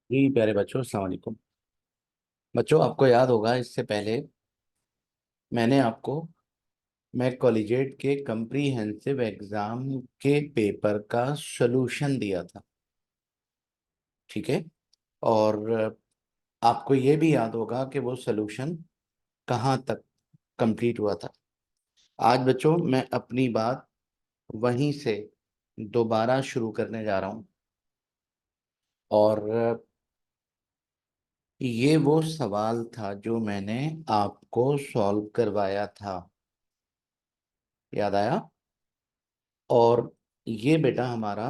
जी प्यारे बच्चों, अस्सलाम वालेकुम। बच्चों, आपको याद होगा इससे पहले मैंने आपको मैं कॉलेजिएट के कम्प्रीहेंसिव एग्जाम के पेपर का सॉल्यूशन दिया था। ठीक है। और आपको ये भी याद होगा कि वो सॉल्यूशन कहाँ तक कंप्लीट हुआ था। आज बच्चों मैं अपनी बात वहीं से दोबारा शुरू करने जा रहा हूँ। और ये वो सवाल था जो मैंने आपको सॉल्व करवाया था। याद आया? और ये बेटा हमारा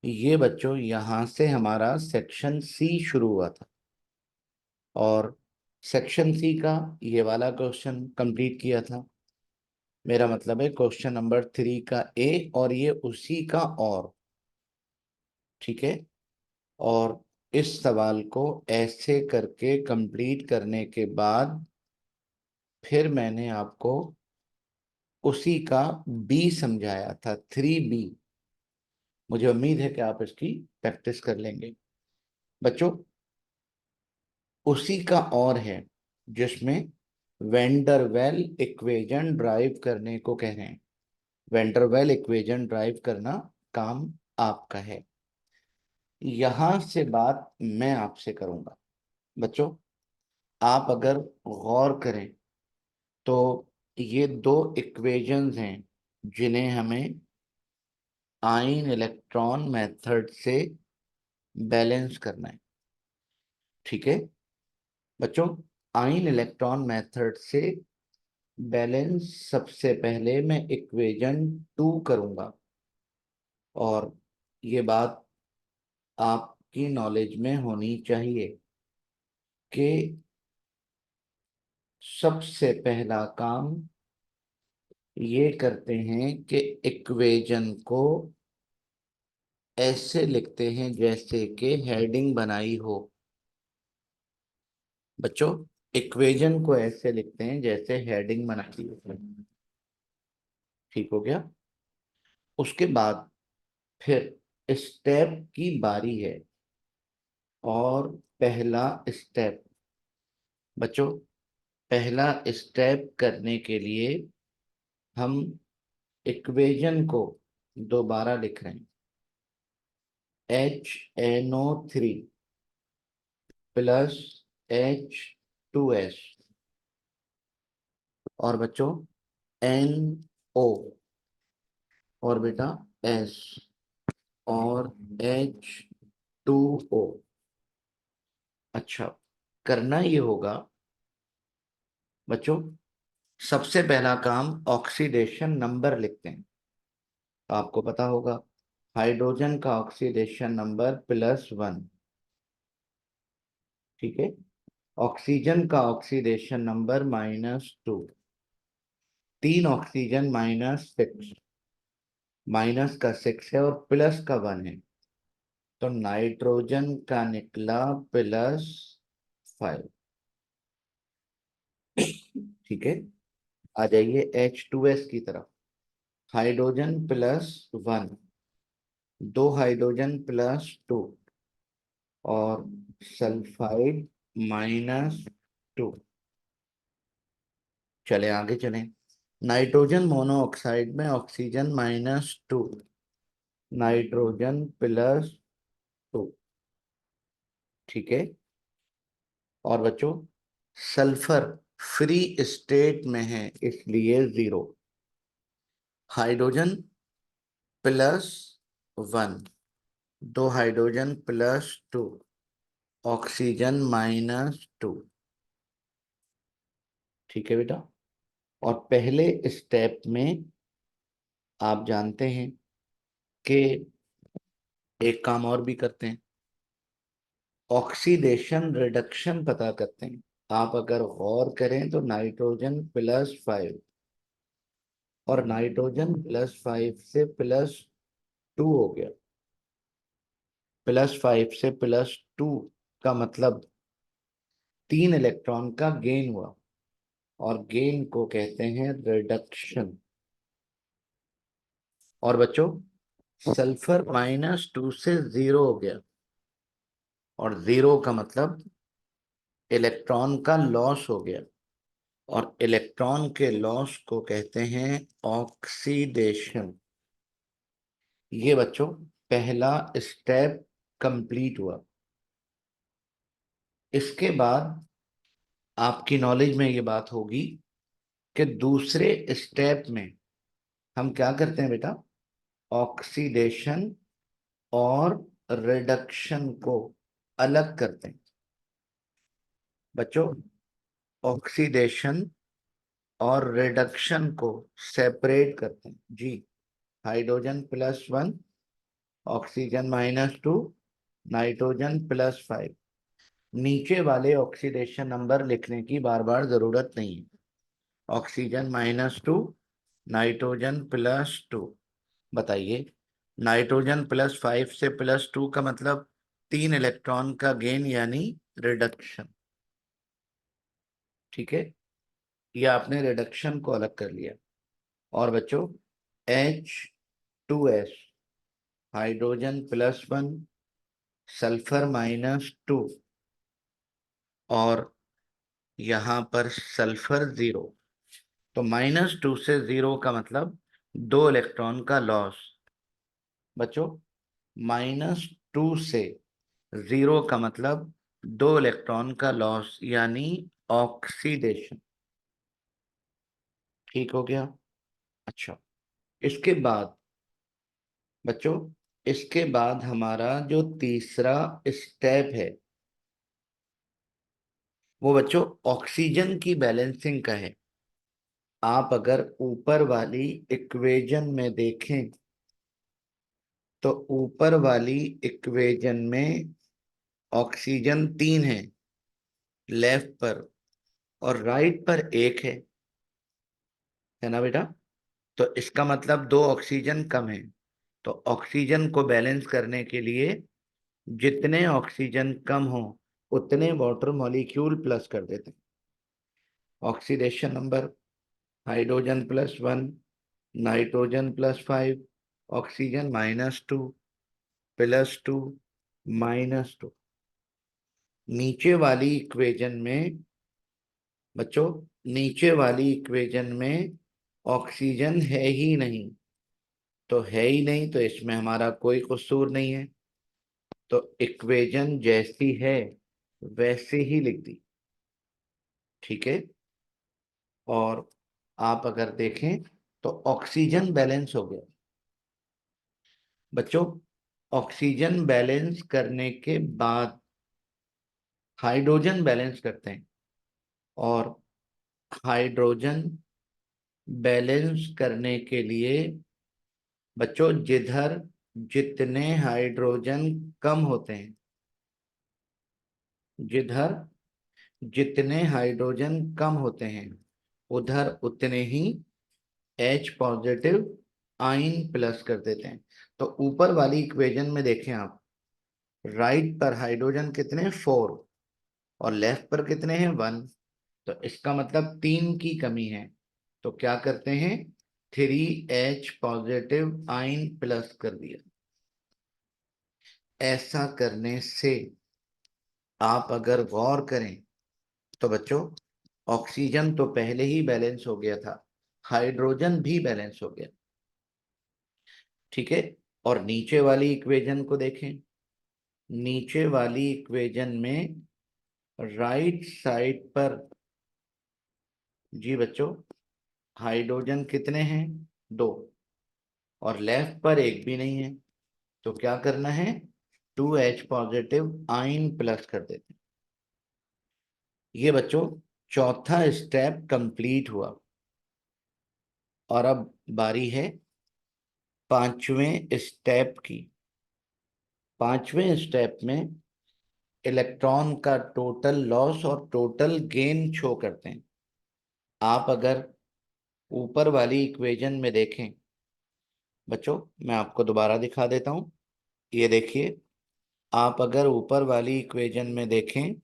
ये बच्चों यहाँ से हमारा सेक्शन सी शुरू हुआ था। और सेक्शन सी का ये वाला क्वेश्चन कंप्लीट किया था। मेरा मतलब है क्वेश्चन नंबर 3 का ए, और ये उसी का और। ठीक है। और इस सवाल को ऐसे करके कंप्लीट करने के बाद फिर मैंने आपको उसी का बी समझाया था, 3B। मुझे उम्मीद है कि आप इसकी प्रैक्टिस कर लेंगे। बच्चों, उसी का और है जिसमें वेंडरवेल इक्वेशन ड्राइव करने को कह रहे हैं। वेंडरवेल इक्वेशन ड्राइव करना काम आपका है। यहां से बात मैं आपसे करूंगा। बच्चों, आप अगर गौर करें तो ये दो इक्वेशंस हैं जिन्हें हमें आयन इलेक्ट्रॉन मेथड से बैलेंस करना है। ठीक है बच्चों, आयन इलेक्ट्रॉन मेथड से बैलेंस सबसे पहले मैं इक्वेशन 2 करूंगा। और ये बात आपकी नॉलेज में होनी चाहिए कि सबसे पहला काम ये करते हैं कि इक्वेशन को ऐसे लिखते हैं जैसे कि हेडिंग बनाई हो। बच्चों, इक्वेशन को ऐसे लिखते हैं जैसे हेडिंग बनाई हो। ठीक हो गया? उसके बाद फिर स्टेप की बारी है। और पहला स्टेप बच्चों, पहला स्टेप करने के लिए हम इक्वेशन को दोबारा लिख रहे हैं। HNO3 plus H2S। और बच्चों NO, और बेटा S, और H2O। अच्छा, करना ये होगा बच्चों, सबसे पहला काम ऑक्सीडेशन नंबर लिखते हैं। आपको पता होगा हाइड्रोजन का ऑक्सीडेशन नंबर +1। ठीक है। ऑक्सीजन का ऑक्सीडेशन नंबर -2। तीन ऑक्सीजन -6। माइनस का 6 है और प्लस का 1 है, तो नाइट्रोजन का निकला +5। ठीक है। आ जाइए H2S की तरफ। हाइड्रोजन +1, दो हाइड्रोजन +2, और सल्फाइड -2। चले आगे चलें। नाइट्रोजन मोनोऑक्साइड में ऑक्सीजन -2, नाइट्रोजन +2। ठीक है। और बच्चों, सल्फर फ्री स्टेट में है इसलिए 0। हाइड्रोजन +1, दो हाइड्रोजन +2, ऑक्सीजन -2। ठीक है बेटा। और पहले स्टेप में आप जानते हैं कि एक काम और भी करते हैं, ऑक्सीडेशन रिडक्शन पता करते हैं। आप अगर गौर करें तो नाइट्रोजन +5 और नाइट्रोजन +5 से +2 हो गया। +5 से +2 का मतलब 3 इलेक्ट्रॉन का गेन हुआ, और गेन को कहते हैं रिडक्शन। और बच्चों, सल्फर -2 से 0 हो गया। और जीरो का मतलब इलेक्ट्रॉन का लॉस हो गया, और इलेक्ट्रॉन के लॉस को कहते हैं ऑक्सीडेशन। ये बच्चों पहला स्टेप कंप्लीट हुआ। इसके बाद आपकी नॉलेज में ये बात होगी कि दूसरे स्टेप में हम क्या करते हैं बेटा, ऑक्सीडेशन और रिडक्शन को अलग करते हैं। बच्चों ऑक्सीडेशन और रिडक्शन को सेपरेट करते हैं जी। Hydrogen +1, oxygen -2, nitrogen +5। नीचे वाले ऑक्सीडेशन नंबर लिखने की बार बार जरूरत नहीं है। Oxygen -2, nitrogen +2। बताइए, नाइट्रोजन +5 से +2 का मतलब 3 इलेक्ट्रॉन का गेन यानी रिडक्शन। ठीक है, ये आपने रिडक्शन को अलग कर लिया। और बच्चों H2S, हाइड्रोजन +1, सल्फर -2, और यहाँ पर सल्फर 0। तो -2 से 0 का मतलब 2 इलेक्ट्रॉन का लॉस। बच्चों -2 से 0 का मतलब 2 इलेक्ट्रॉन का लॉस यानी ऑक्सीडेशन। ठीक हो गया। अच्छा, इसके बाद बच्चों, इसके बाद हमारा जो तीसरा स्टेप है वो बच्चों ऑक्सीजन की बैलेंसिंग का है। आप अगर ऊपर वाली इक्वेशन में देखें तो ऊपर वाली इक्वेशन में ऑक्सीजन 3 है लेफ्ट पर, और राइट पर 1 है ना बेटा। तो इसका मतलब 2 ऑक्सीजन कम है। तो ऑक्सीजन को बैलेंस करने के लिए जितने ऑक्सीजन कम हो उतने वाटर मॉलिक्यूल प्लस कर देते हैं। Oxidation number, hydrogen +1, nitrogen +5, oxygen -2, +2, -2। नीचे वाली इक्वेशन में बच्चों, नीचे वाली इक्वेशन में ऑक्सीजन है ही नहीं। तो है ही नहीं तो इसमें हमारा कोई कसूर नहीं है। तो इक्वेशन जैसी है वैसे ही लिख दी। ठीक है, और आप अगर देखें तो ऑक्सीजन बैलेंस हो गया। बच्चों ऑक्सीजन बैलेंस करने के बाद हाइड्रोजन बैलेंस करते हैं, और हाइड्रोजन बैलेंस करने के लिए बच्चों जिधर जितने हाइड्रोजन कम होते हैं, जिधर जितने हाइड्रोजन कम होते हैं उधर उतने ही H पॉजिटिव आयन प्लस कर देते हैं। तो ऊपर वाली इक्वेशन में देखें आप, राइट पर हाइड्रोजन कितने 4, और लेफ्ट पर कितने हैं 1। तो इसका मतलब 3 की कमी है। तो क्या करते हैं, 3H पॉजिटिव आयन प्लस कर दिया। ऐसा करने से आप अगर गौर करें तो बच्चों ऑक्सीजन तो पहले ही बैलेंस हो गया था, हाइड्रोजन भी बैलेंस हो गया। ठीक है, और नीचे वाली इक्वेशन को देखें। नीचे वाली इक्वेशन में राइट साइड पर जी बच्चों हाइड्रोजन कितने हैं 2, और लेफ्ट पर एक भी नहीं है। तो क्या करना है, 2H पॉजिटिव आयन प्लस कर देते हैं। ये बच्चों चौथा स्टेप कंप्लीट हुआ। और अब बारी है पांचवें स्टेप की। पांचवें स्टेप में इलेक्ट्रॉन का टोटल लॉस और टोटल गेन शो करते हैं। आप अगर ऊपर वाली इक्वेशन में देखें बच्चों, मैं आपको दोबारा दिखा देता हूं। ये देखिए, आप अगर ऊपर वाली इक्वेशन में देखें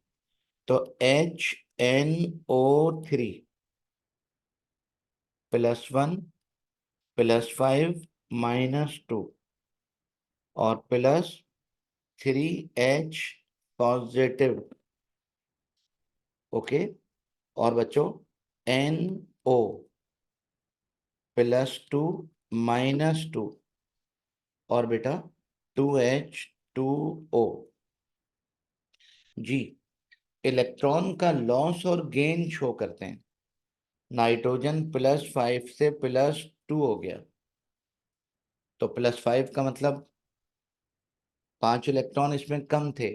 तो HNO3 +1, +5, -2, और +3H पॉजिटिव, ओके। और बच्चों NO +2 -2 और बेटा 2H2O। जी, इलेक्ट्रॉन का लॉस और गेन शो करते हैं। नाइट्रोजन +5 से +2 हो गया, तो +5 का मतलब 5 इलेक्ट्रॉन इसमें कम थे,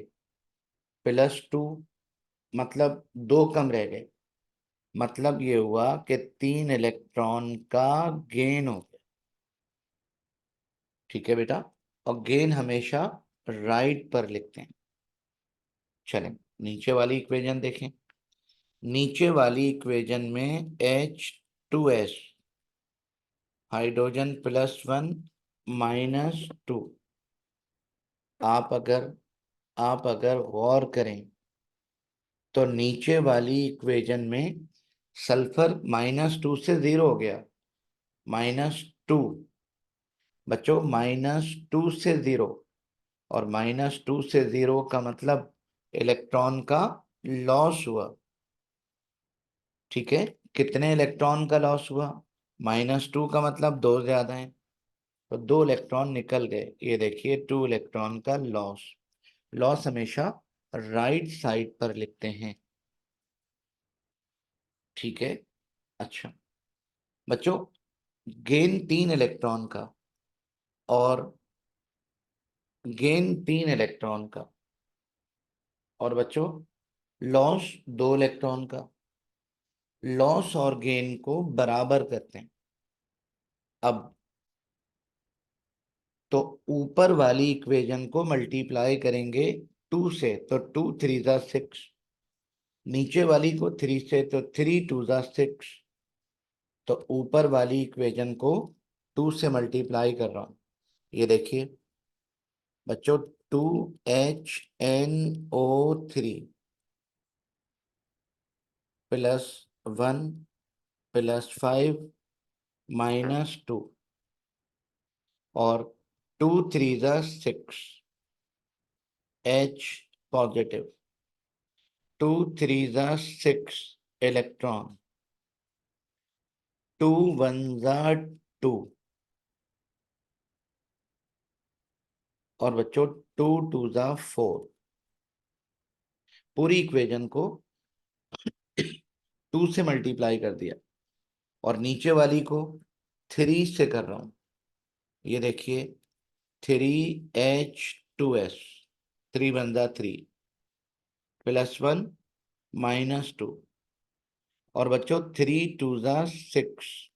+2 मतलब 2 कम रह गए, मतलब ये हुआ कि 3 इलेक्ट्रॉन का गेन हो गया। ठीक है बेटा, और गेन हमेशा राइट पर लिखते हैं। चलें नीचे वाली इक्वेशन देखें। नीचे वाली इक्वेशन में H2S, हाइड्रोजन +1 -2। आप अगर गौर करें तो नीचे वाली इक्वेशन में सल्फर -2 से 0 हो गया, -2। बच्चों -2 से 0, और -2 से 0 का मतलब इलेक्ट्रॉन का लॉस हुआ। ठीक है, कितने इलेक्ट्रॉन का लॉस हुआ? -2 का मतलब 2 ज्यादा है, तो 2 इलेक्ट्रॉन निकल गए। ये देखिए 2 इलेक्ट्रॉन का लॉस। लॉस हमेशा राइट साइड पर लिखते हैं। ठीक है, अच्छा बच्चों, गेन 3 इलेक्ट्रॉन का और गेन 3 इलेक्ट्रॉन का, और बच्चों लॉस 2 इलेक्ट्रॉन का। लॉस और गेन को बराबर करते हैं। अब तो ऊपर वाली इक्वेशन को मल्टीप्लाई करेंगे 2 से, तो 2 3 ज़ा 6। नीचे वाली को 3 से, तो 3 2 ज़ा 6। तो ऊपर वाली इक्वेशन को 2 से मल्टीप्लाई कर रहा हूं। ये देखिए बच्चों, 2HNO3 +1 +5 -2, और 2 3 ज़ा 6, H पॉजिटिव, 2 3 ज़ा 6 इलेक्ट्रॉन, 2 1 ज़ा 2, और बच्चों 2 2 ज़ा 4। पूरी इक्वेशन को 2 से मल्टीप्लाई कर दिया, और नीचे वाली को 3 से कर रहा हूं। ये देखिए 3H2S, 3 1 ज़ा 3, +1 -2, और बच्चों 3 2 ज़ा 6,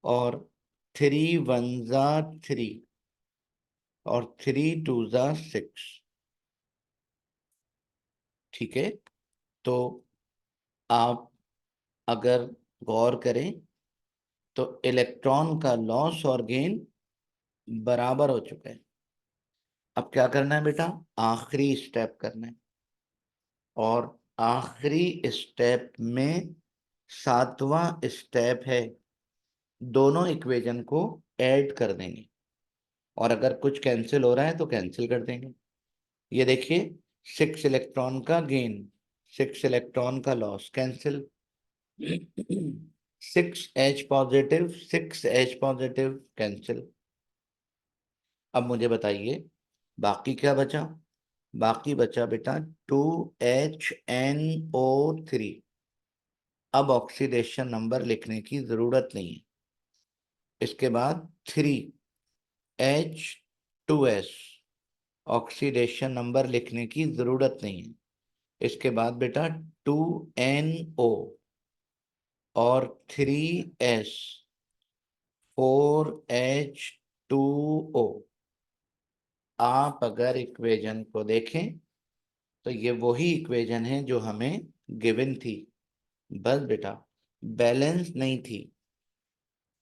और 3 1 ज़ा 3, और 3 2 ज़ा 6। ठीक है, तो आप अगर गौर करें तो इलेक्ट्रॉन का लॉस और गेन बराबर हो चुका है। अब क्या करना है बेटा? आखिरी स्टेप करना है, और आखिरी स्टेप में 7वां स्टेप है, दोनों इक्वेशन को ऐड कर देंगे, और अगर कुछ कैंसिल हो रहा है तो कैंसिल कर देंगे। ये देखिए 6 इलेक्ट्रॉन का गेन, 6 इलेक्ट्रॉन का loss, cancel. 6H positive, 6H positive, cancel. अब मुझे बताइए बाकी क्या बचा? बाकी बचा बेटा 2HNO3। अब ऑक्सीडेशन नंबर लिखने की जरूरत नहीं है। इसके बाद 3H2S, ऑक्सीडेशन नंबर लिखने की जरूरत नहीं है। इसके बाद बेटा 2NO और 3S, 4H2O। आप अगर इक्वेशन को देखें तो ये वही इक्वेशन है जो हमें गिवन थी, बस बेटा बैलेंस नहीं थी।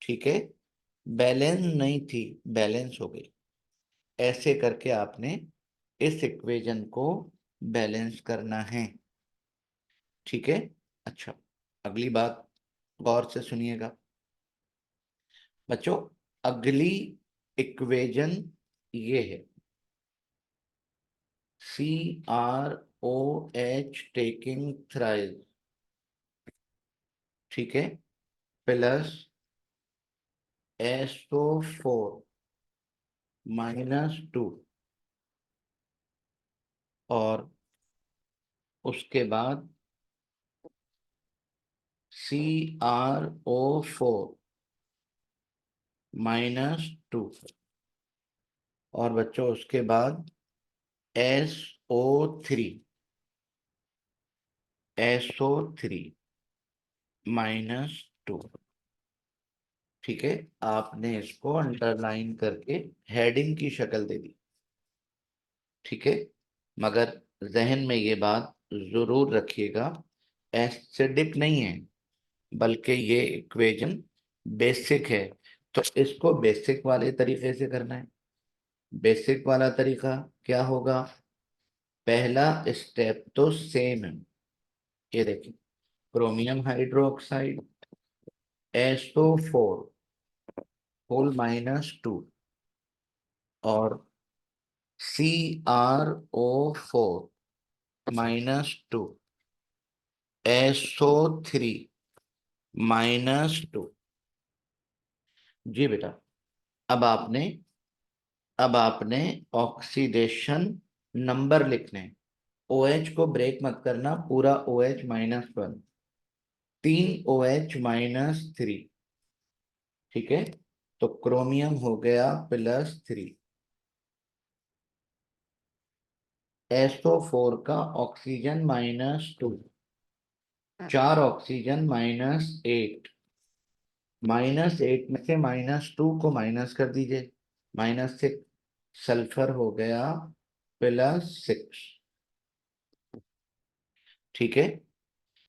ठीक है, बैलेंस नहीं थी, बैलेंस हो गई। ऐसे करके आपने इस इक्वेशन को बैलेंस करना है। ठीक है, अच्छा अगली बात गौर से सुनिएगा बच्चों। अगली इक्वेशन ये है, CrOH टेकिंग थ्राइस, ठीक है, प्लस SO4 -2, और उसके बाद CrO4 -2, और बच्चों उसके बाद SO3 -2। ठीक है, आपने इसको अंडरलाइन करके हेडिंग की शक्ल दे दी। ठीक है, मगर जहन में ये बात जरूर रखिएगा, एसिडिक नहीं है, बल्कि ये इक्वेशन बेसिक है। तो इसको बेसिक वाले तरीके से करना है। बेसिक वाला तरीका क्या होगा? पहला स्टेप तो सेम है, ये देखिए, क्रोमियम हाइड्रोक्साइड SO4 होल -2, और CrO4 -2, SO3 -2। जी बेटा, अब आपने अब आपने ऑक्सीडेशन नंबर लिखने हैं। OH को ब्रेक मत करना, पूरा OH -1, 3 OH -3। ठीक है, तो क्रोमियम हो गया +3, SO4 का ऑक्सीजन -2, 4 ऑक्सीजन -8, -8 में से -2 को माइनस कर दीजिए, -6, सल्फर हो गया +6। ठीक है,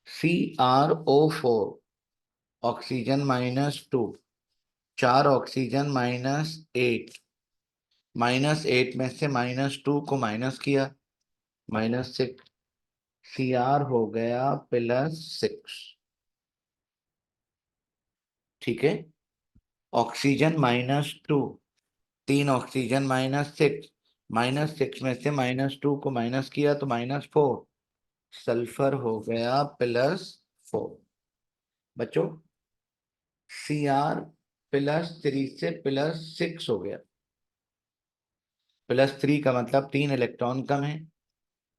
CrO4 ऑक्सीजन -2, 4 ऑक्सीजन -8, -8 में से -2 को माइनस किया, -6, Cr हो गया +6। ठीक है, ऑक्सीजन -2, 3 ऑक्सीजन -6, -6 में से -2 को माइनस किया तो -4, सल्फर हो गया +4। बच्चों, Cr +3 से +6 हो गया, +3 का मतलब 3 इलेक्ट्रॉन कम है,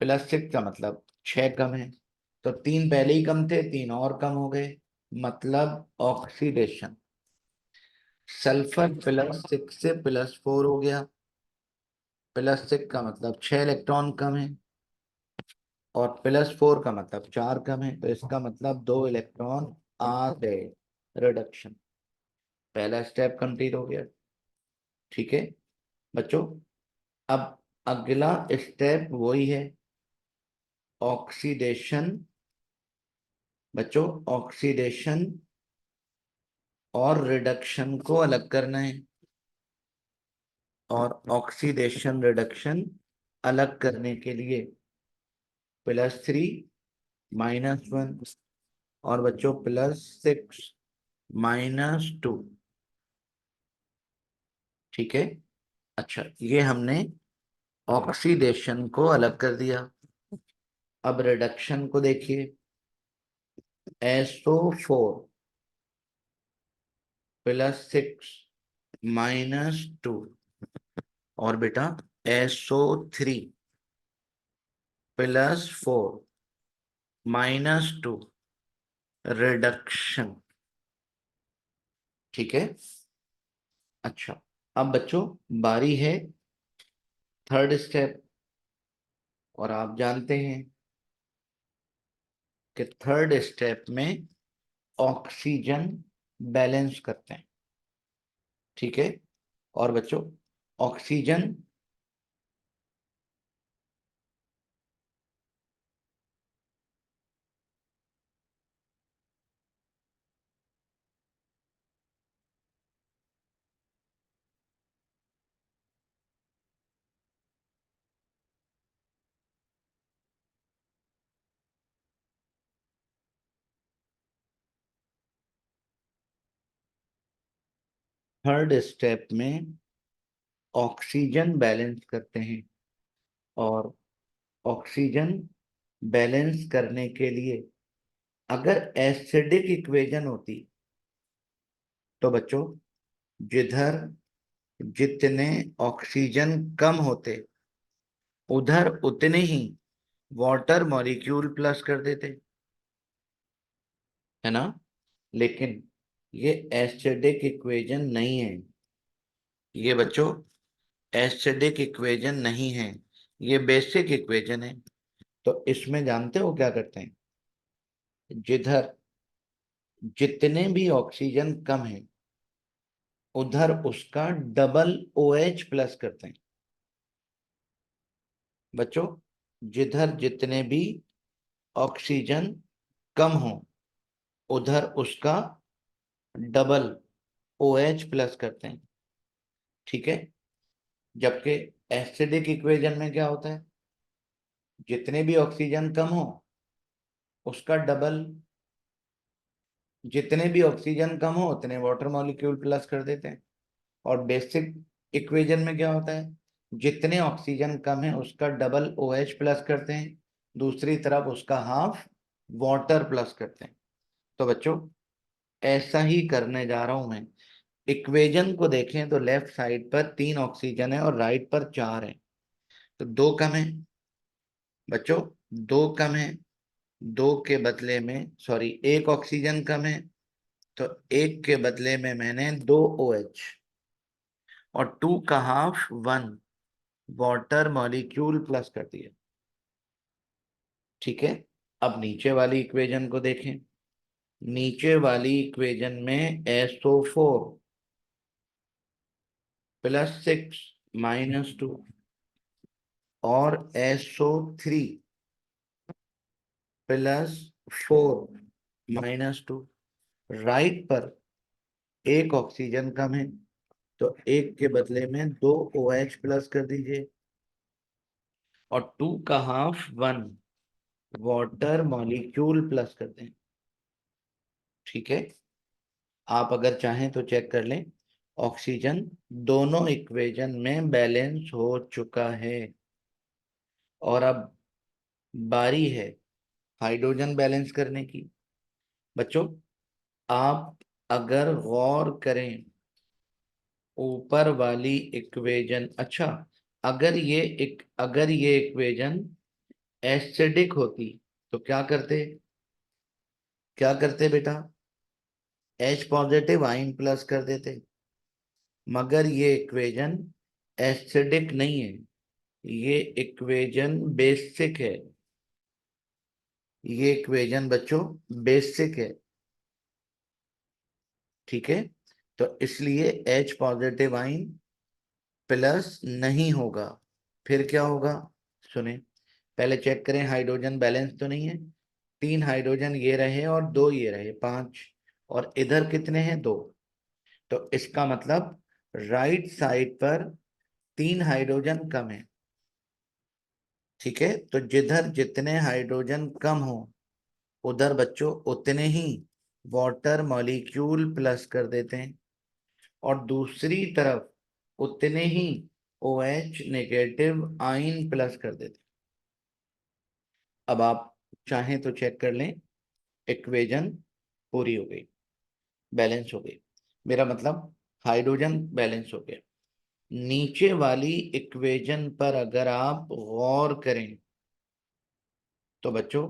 +6 का मतलब 6 कम है। तो 3 पहले ही कम थे, 3 और कम हो गए, मतलब ऑक्सीडेशन। सल्फर +6 से +4 हो गया, +6 का मतलब 6 इलेक्ट्रॉन कम है, और +4 का मतलब 4 कम है, तो इसका मतलब 2 इलेक्ट्रॉन आ गए, रिडक्शन। पहला स्टेप कंप्लीट हो गया। ठीक है बच्चों, अब अगला स्टेप वही है, ऑक्सीडेशन। बच्चों, ऑक्सीडेशन और रिडक्शन को अलग करना है, और ऑक्सीडेशन रिडक्शन अलग करने के लिए +3 -1, और बच्चों +6 -2। ठीक है, अच्छा, ये हमने ऑक्सीडेशन को अलग कर दिया। अब रिडक्शन को देखिए, SO4 +6 -2, और बेटा SO3 +4 -2, रिडक्शन। ठीक है, अच्छा, अब बच्चों बारी है थर्ड स्टेप, और आप जानते हैं कि थर्ड स्टेप में ऑक्सीजन बैलेंस करते हैं। ठीक है, और बच्चों ऑक्सीजन थर्ड स्टेप में ऑक्सीजन बैलेंस करते हैं, और ऑक्सीजन बैलेंस करने के लिए अगर एसिडिक इक्वेशन होती तो बच्चों जिधर जितने ऑक्सीजन कम होते उधर उतने ही वाटर मॉलिक्यूल प्लस कर देते, है ना। लेकिन ये एसिडिक इक्वेशन नहीं है, ये बच्चों एसिडिक इक्वेशन नहीं है, ये बेसिक इक्वेशन है। तो इसमें जानते हो क्या करते हैं, जिधर जितने भी ऑक्सीजन कम है उधर उसका डबल OH प्लस करते हैं। बच्चों जिधर जितने भी ऑक्सीजन कम हो उधर उसका डबल OH प्लस करते हैं, ठीक है। जबकि एसिडिक इक्वेशन में क्या होता है, जितने भी ऑक्सीजन कम हो उसका डबल, जितने भी ऑक्सीजन कम हो उतने वाटर मॉलिक्यूल प्लस कर देते हैं। और बेसिक इक्वेशन में क्या होता है, जितने ऑक्सीजन कम है उसका डबल OH प्लस करते हैं, दूसरी तरफ उसका हाफ वाटर प्लस करते हैं। तो बच्चों ऐसा ही करने जा रहा हूं मैं। इक्वेशन को देखें तो लेफ्ट साइड पर 3 ऑक्सीजन है और राइट पर 4 है, तो 2 कम है बच्चों, 2 कम है। 2 के बदले में सॉरी 1 ऑक्सीजन कम है, तो 1 के बदले में मैंने 2 OH और 2 का हाफ 1 वाटर मॉलिक्यूल प्लस कर दिया, ठीक है। अब नीचे वाली इक्वेशन को देखें, नीचे वाली इक्वेशन में SO4 +6 -2 और SO3 +4 -2, राइट पर 1 ऑक्सीजन कम है, तो 1 के बदले में 2 OH प्लस कर दीजिए और 2 का हाफ 1 वाटर मॉलिक्यूल प्लस कर दें, ठीक है। आप अगर चाहें तो चेक कर लें, ऑक्सीजन दोनों इक्वेशन में बैलेंस हो चुका है। और अब बारी है हाइड्रोजन बैलेंस करने की। बच्चों आप अगर गौर करें ऊपर वाली इक्वेशन, अच्छा अगर ये इक्वेशन एसिडिक होती तो क्या करते बेटा, H पॉजिटिव आइन प्लस कर देते। मगर ये इक्वेशन एसिडिक नहीं है, ये इक्वेशन बेसिक है, ये इक्वेशन बच्चों बेसिक है, ठीक है। तो इसलिए H पॉजिटिव आइन प्लस नहीं होगा, फिर क्या होगा, सुने। पहले चेक करें हाइड्रोजन बैलेंस तो नहीं है, 3 हाइड्रोजन ये रहे और 2 ये रहे, 5, और इधर कितने हैं, 2। तो इसका मतलब राइट साइड पर 3 हाइड्रोजन कम है, ठीक है। तो जिधर जितने हाइड्रोजन कम हो उधर बच्चों उतने ही वाटर मॉलिक्यूल प्लस कर देते हैं और दूसरी तरफ उतने ही OH नेगेटिव आइन प्लस कर देते हैं। अब आप चाहें तो चेक कर लें, इक्वेशन पूरी हो गई, बैलेंस हो गई, मेरा मतलब हाइड्रोजन बैलेंस हो गया। नीचे वाली इक्वेशन पर अगर आप गौर करें तो बच्चों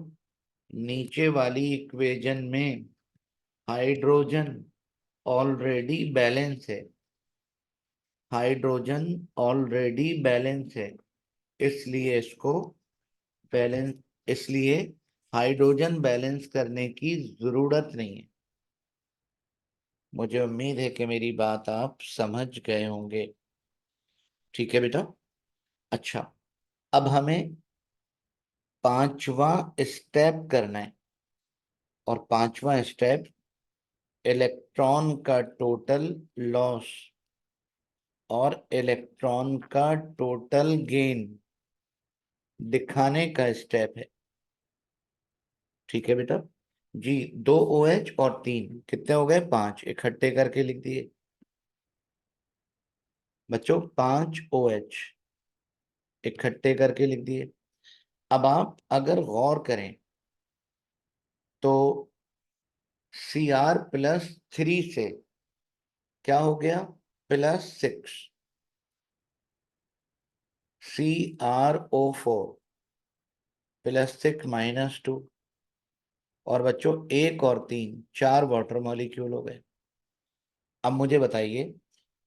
नीचे वाली इक्वेशन में हाइड्रोजन ऑलरेडी बैलेंस है, हाइड्रोजन ऑलरेडी बैलेंस है, इसलिए इसको बैलेंस, इसलिए हाइड्रोजन बैलेंस करने की जरूरत नहीं है। मुझे उम्मीद है कि मेरी बात आप समझ गए होंगे, ठीक है बेटा। अच्छा अब हमें 5वां स्टेप करना है, और 5वां स्टेप इलेक्ट्रॉन का टोटल लॉस और इलेक्ट्रॉन का टोटल गेन दिखाने का स्टेप है, ठीक है बेटा। जी 2 OH और 3 कितने हो गए, 5, इकट्ठे करके लिख दिए बच्चों, 5 OH इकट्ठे करके लिख दिए। अब आप अगर गौर करें तो Cr+3 से क्या हो गया, +6, CrO4 +6 -2, और बच्चों 1 और 3, 4 वाटर मॉलिक्यूल हो गए। अब मुझे बताइए,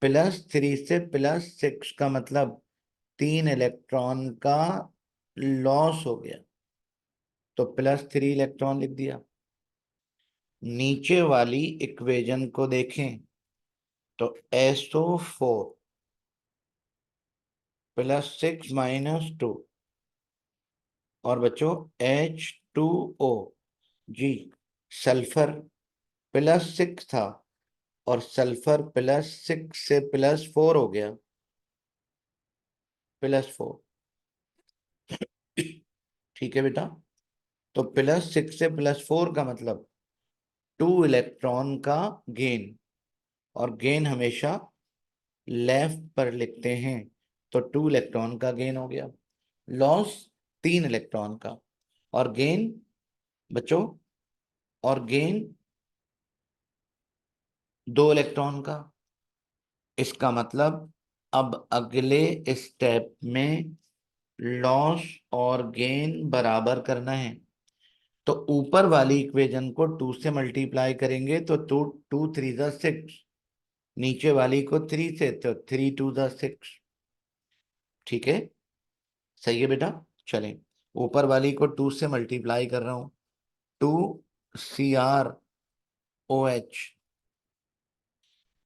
+3 से +6 का मतलब 3 इलेक्ट्रॉन का लॉस हो गया, तो +3 इलेक्ट्रॉन लिख दिया। नीचे वाली इक्वेशन को देखें तो SO4 +6 - 2, और बच्चों H2O, जी सल्फर +6 था और सल्फर +6 से +4 हो गया, +4। ठीक है बेटा, तो +6 से +4 का मतलब 2 इलेक्ट्रॉन का गेन, और गेन हमेशा लेफ्ट पर लिखते हैं, तो 2 इलेक्ट्रॉन का गेन हो गया। लॉस 3 इलेक्ट्रॉन का, और गेन बच्चों, और गेन 2 इलेक्ट्रॉन का। इसका मतलब अब अगले स्टेप में लॉस और गेन बराबर करना है, तो ऊपर वाली इक्वेशन को 2 से मल्टीप्लाई करेंगे तो 2 2 3 6, नीचे वाली को 3 से तो 3 2 6। ठीक है, सही है बेटा। चलें, ऊपर वाली को 2 से मल्टीप्लाई कर रहा हूं, 2CrOH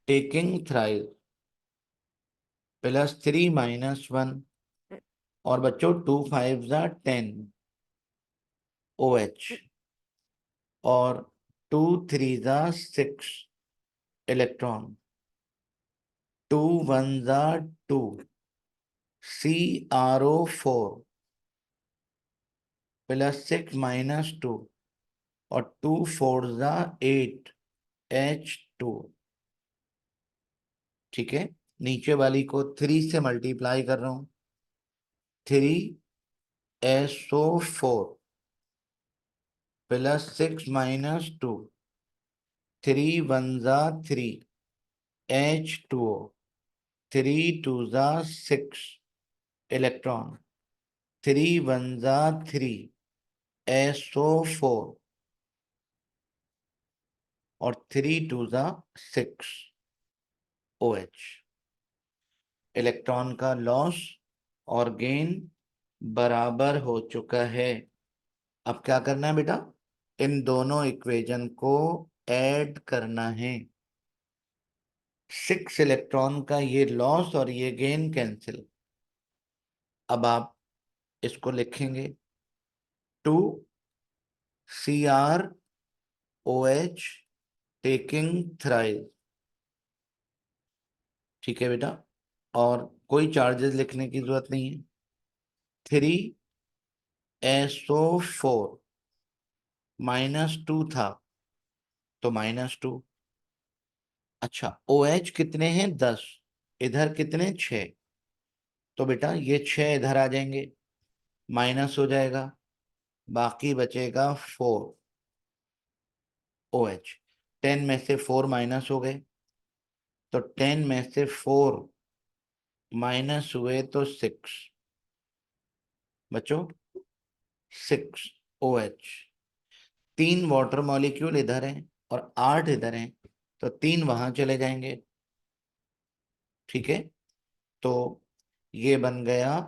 टेकिंग थ्राइस +3 - 1, और बच्चों 2 5 * 10 OH, और 2 3 * 6 इलेक्ट्रॉन, 2 1 * 2 CrO4 +6 - 2, और 2 4 * 8 H2। ठीक है, नीचे वाली को 3 से मल्टीप्लाई कर रहा हूं, 3SO4 +6 - 2, 3 1 * 3 H2O, 3 2 * 6 इलेक्ट्रॉन, 3 1 * 3 SO4, और 3 2 * 6 OH। इलेक्ट्रॉन का लॉस और गेन बराबर हो चुका है। अब क्या करना है बेटा, इन दोनों इक्वेशन को ऐड करना है। 6 इलेक्ट्रॉन का ये लॉस और ये गेन कैंसिल। अब आप इसको लिखेंगे, 2CrOH टेकिंग थ्राइस। ठीक है बेटा, और कोई चार्जेस लिखने की जरूरत नहीं है। 3SO4 -2 था, तो -2। अच्छा, OH कितने हैं, 10, इधर कितने, 6, तो बेटा ये 6 इधर आ जाएंगे, माइनस हो जाएगा, बाकी बचेगा 4 OH। 10 में से 4 माइनस हो गए, तो 10 में से 4 माइनस हुए तो 6, बच्चों 6 OH। 3 वाटर मॉलिक्यूल इधर हैं और 8 इधर हैं, तो 3 वहां चले जाएंगे। ठीक है, तो ये बन गया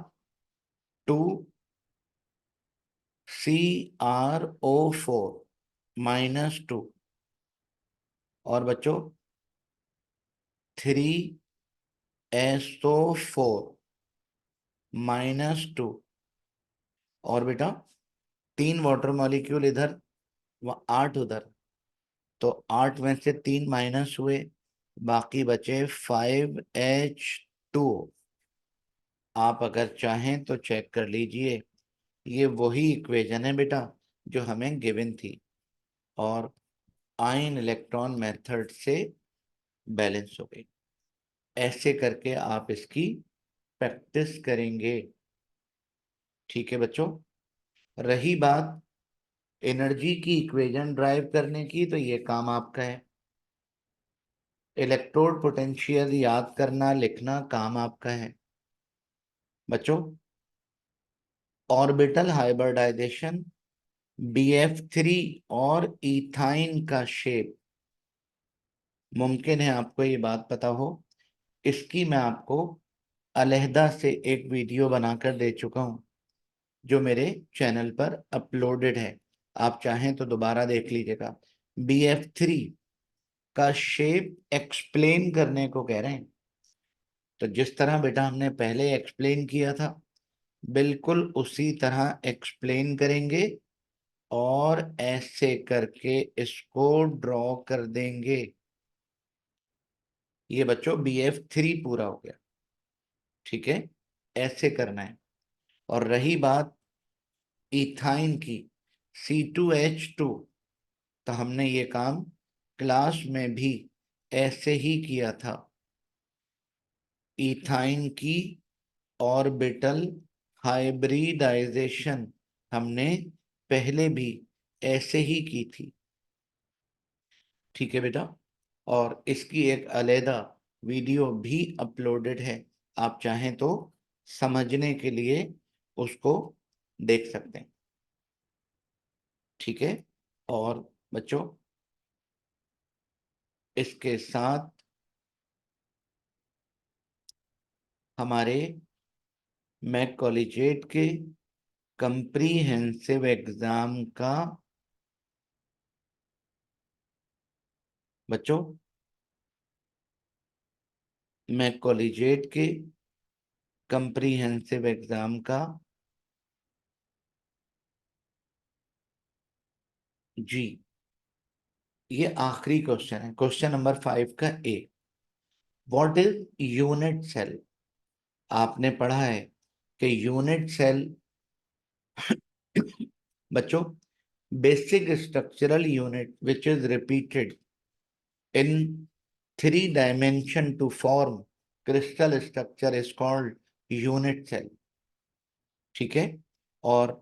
2CrO4 -2, और बच्चों 3SO4 -2, और बेटा 3 वाटर मॉलिक्यूल इधर, 8 उधर, तो 8 में से 3 माइनस हुए, बाकी बचे 5H2। आप अगर चाहें तो चेक कर लीजिए, ये वही इक्वेशन है बेटा जो हमें गिवन थी, और आयन इलेक्ट्रॉन मेथड से बैलेंस हो गई। ऐसे करके आप इसकी प्रैक्टिस करेंगे। ठीक है बच्चों, रही बात एनर्जी की इक्वेशन ड्राइव करने की, तो ये काम आपका है। इलेक्ट्रोड पोटेंशियल याद करना लिखना काम आपका है बच्चों। ऑर्बिटल हाइब्रिडाइजेशन, BF3 और इथाइन का शेप, मुमकिन है आपको ये बात पता हो, इसकी मैं आपको अलहदा से एक वीडियो बनाकर दे चुका हूं जो मेरे चैनल पर अपलोडेड है। आप चाहें तो दोबारा देख लीजिएगा। BF3 का शेप एक्सप्लेन करने को कह रहे हैं, तो जिस तरह बेटा हमने पहले एक्सप्लेन किया था बिल्कुल उसी तरह एक्सप्लेन करेंगे और ऐसे करके इसको ड्रॉ कर देंगे। ये बच्चों BF3 पूरा हो गया, ठीक है, ऐसे करना है। और रही बात इथाइन की, C2H2, तो हमने ये काम क्लास में भी ऐसे ही किया था। इथाइन की ऑर्बिटल हाइब्रिडाइजेशन हमने पहले भी ऐसे ही की थी, ठीक है बेटा। और इसकी एक अलहदा वीडियो भी अपलोडेड है, आप चाहें तो समझने के लिए उसको देख सकते हैं, ठीक है। और बच्चों इसके साथ हमारे मैक कॉलेजिएट के कंप्रीहेंसिव एग्जाम का बच्चों, मैक कॉलेजिएट के कंप्रीहेंसिव एग्जाम का जी, ये आखिरी क्वेश्चन है, क्वेश्चन नंबर 5 का A. What is unit cell? आपने पढ़ा है कि यूनिट सेल बच्चों basic structural unit which is repeated in 3 dimension to form crystal structure is called unit cell, ठीक है। और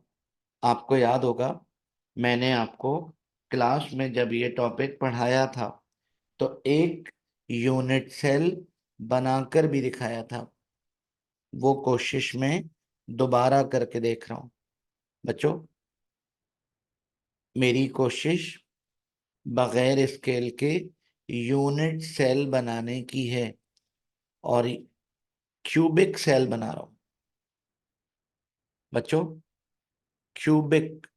आपको याद होगा मैंने आपको क्लास में जब ये टॉपिक पढ़ाया था तो एक यूनिट सेल बनाकर भी दिखाया था, वो कोशिश में दोबारा करके देख रहा हूं बच्चों। मेरी कोशिश बगैर स्केल के यूनिट सेल बनाने की है और क्यूबिक सेल बना रहा हूं बच्चों। क्यूबिक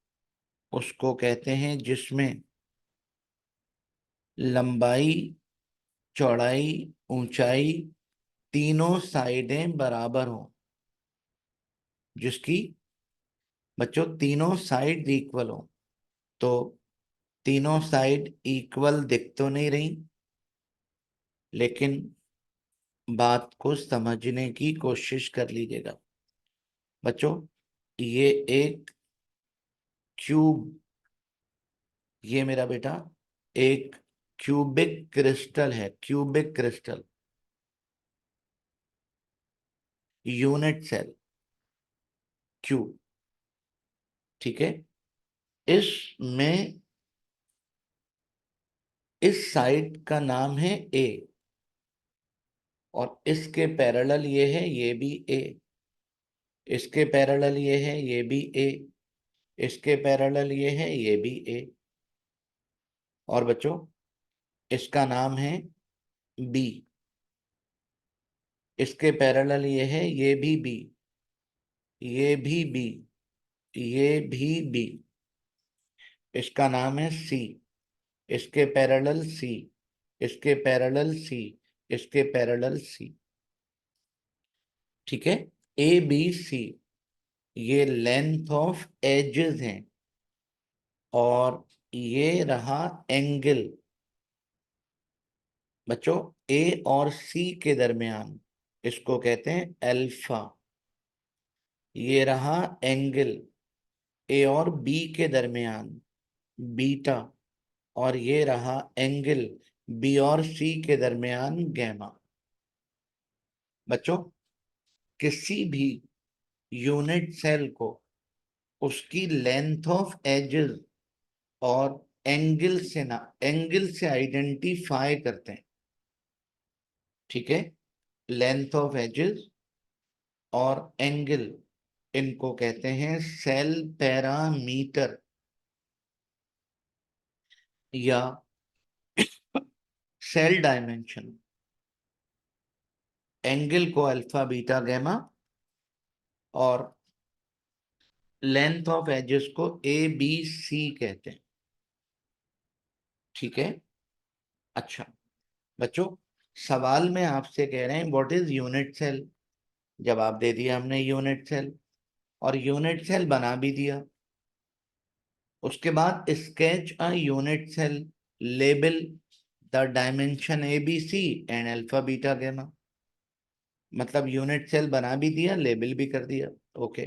उसको कहते हैं जिसमें लंबाई चौड़ाई ऊंचाई तीनों साइडें बराबर हों, जिसकी बच्चों तीनों साइड इक्वल हो। तो तीनों साइड इक्वल दिख तो नहीं रही, लेकिन बात को समझने की कोशिश कर लीजिएगा बच्चों। ये एक क्यूब, ये मेरा बेटा एक क्यूबिक क्रिस्टल है, cubic crystal unit cell cube, ठीक है। इसमें इस साइड का नाम है ए और इसके पैरेलल ये है, ये भी ए, इसके पैरेलल ये है, ये भी ए, इसके पैरेलल ये है, ये भी ए। और बच्चों इसका नाम है बी, इसके पैरेलल ये है, ये भी बी, ये भी बी, ये भी बी। इसका नाम है सी, इसके पैरेलल सी, इसके पैरेलल सी, इसके पैरेलल सी, ठीक है। ABC ये लेंथ ऑफ एजेस हैं और ये रहा एंगल बच्चों ए और सी के दरमियान, इसको कहते हैं अल्फा। ये रहा एंगल ए और बी के दरमियान, बीटा। और ये रहा एंगल बी और सी के दरमियान, गैमा। बच्चों किसी भी यूनिट सेल को उसकी लेंथ ऑफ एजेस और एंगल से आइडेंटिफाई करते हैं। ठीक है, लेंथ ऑफ एजेस और एंगल, इनको कहते हैं सेल पैरामीटर या सेल डायमेंशन। एंगल को अल्फा बीटा गैमा और लेंथ ऑफ एजेस को ए बी सी कहते हैं। ठीक है। अच्छा बच्चों, सवाल में आपसे कह रहे हैं व्हाट इज यूनिट सेल। जवाब दे दिया हमने यूनिट सेल, और यूनिट सेल बना भी दिया। उसके बाद sketch a unit cell, label the dimension A B C and alpha beta gamma. मतलब यूनिट सेल बना भी दिया, लेबल भी कर दिया। Okay,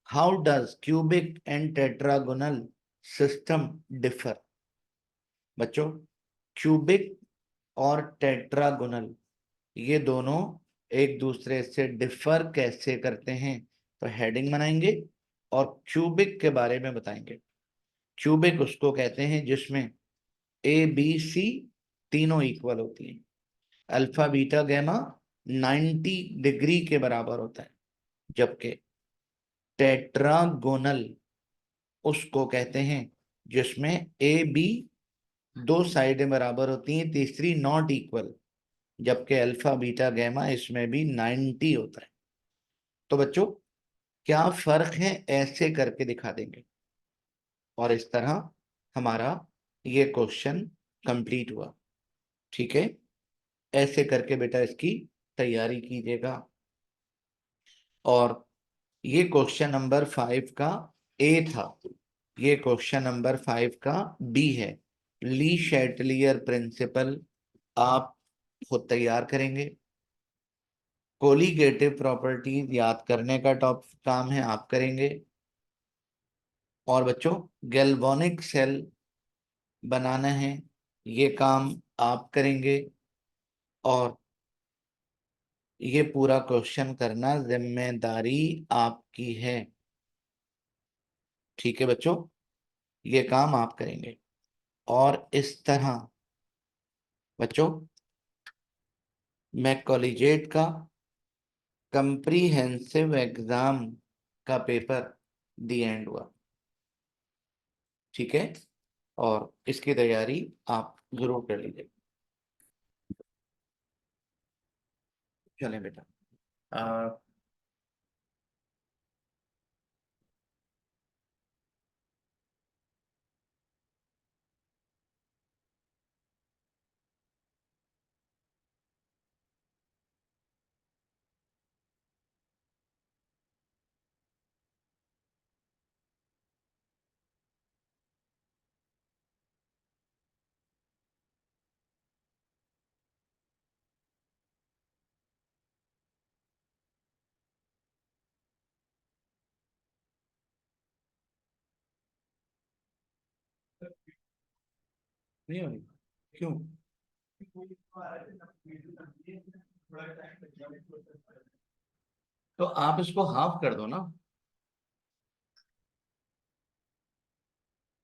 how does cubic and tetragonal system differ. बच्चों, क्यूबिक और टेट्रागोनल ये दोनों एक दूसरे से डिफर कैसे करते हैं, तो हेडिंग बनाएंगे और क्यूबिक के बारे में बताएंगे। क्यूबिक उसको कहते हैं जिसमें ए बी सी तीनों इक्वल होती हैं, अल्फा बीटा गैमा 90 डिग्री के बराबर होता है। जबकि टेट्रागोनल उसको कहते हैं जिसमें ए बी दो साइडें बराबर होती हैं, तीसरी नॉट इक्वल। जबकि अल्फा बीटा गैमा इसमें भी 90 होता है। तो बच्चों, क्या फर्क है ऐसे करके दिखा देंगे, और इस तरह हमारा ये क्वेश्चन कंप्लीट हुआ। ठीक है, ऐसे करके बेटा इसकी तैयारी कीजिएगा। और ये क्वेश्चन नंबर 5 का ए था, ये क्वेश्चन नंबर 5 का बी है। ली शैटलियर प्रिंसिपल आप खुद तैयार करेंगे। कोलिगेटिव प्रॉपर्टीज याद करने का टॉप काम है, आप करेंगे। और बच्चों, गैल्वेनिक सेल बनाना है, ये काम आप करेंगे। और ये पूरा क्वेश्चन करना जिम्मेदारी आपकी है। ठीक है बच्चों, ये काम आप करेंगे। और इस तरह बच्चों, मैं कॉलेजिएट का कंप्रीहेंसिव एग्जाम का पेपर दी एंड हुआ। ठीक है, और इसकी तैयारी आप जरूर कर लीजिए। चलें बेटा। आ, नहीं होगी, क्यों? तो आप इसको हाफ कर दो ना।